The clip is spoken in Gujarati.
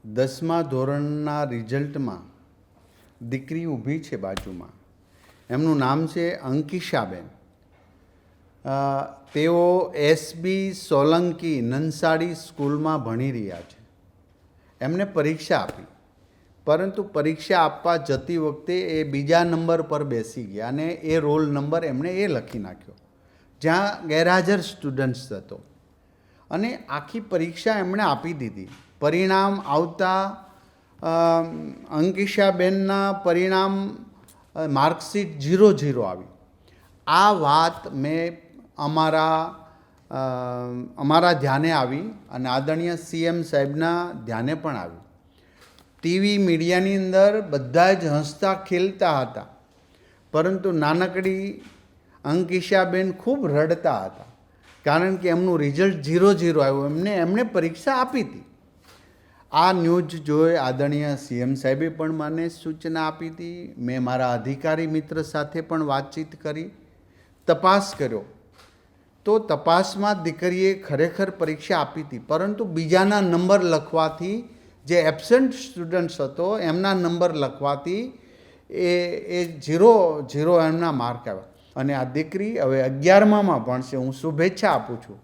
10મા ધોરણના રિઝલ્ટમાં દીકરી ઊભી છે બાજુમાં. એમનું નામ છે અંકિશાબેન. તેઓ એસબી સોલંકી નંસાડી સ્કૂલમાં ભણી રહ્યા છે. એમને પરીક્ષા આપી, પરંતુ પરીક્ષા આપવા જતી વખતે એ બીજા નંબર પર બેસી ગયા અને એ રોલ નંબર એમણે એ લખી નાખ્યો જ્યાં ગેરહાજર સ્ટુડન્ટ્સ હતો. અને આખી પરીક્ષા એમણે આપી દીધી. પરિણામ આવતા અંકિશાબેનના પરિણામ માર્કશીટ 0 આવી. આ વાત મેં અમારા ધ્યાને આવી અને આદરણીય સીએમ સાહેબના ધ્યાને પણ આવી. ટીવી મીડિયાની અંદર બધા જ હસતા ખેલતા હતા, પરંતુ નાનકડી અંકિશાબેન ખૂબ રડતા હતા, કારણ કે એમનું રિઝલ્ટ 0 આવ્યું. એમણે પરીક્ષા આપી હતી. આ ન્યૂઝ જોઈ આદરણીય સીએમ સાહેબે પણ મને સૂચના આપી હતી. મેં મારા અધિકારી મિત્ર સાથે પણ વાતચીત કરી, તપાસ કર્યો, તો તપાસમાં દીકરીએ ખરેખર પરીક્ષા આપી હતી, પરંતુ બીજાના નંબર લખવાથી, જે એબસેન્ટ સ્ટુડન્ટ્સ હતો એમના નંબર લખવાથી એ 0 એમના માર્ક આવ્યા. અને આ દીકરી હવે 11મામાં ભણશે. હું શુભેચ્છા આપું છું.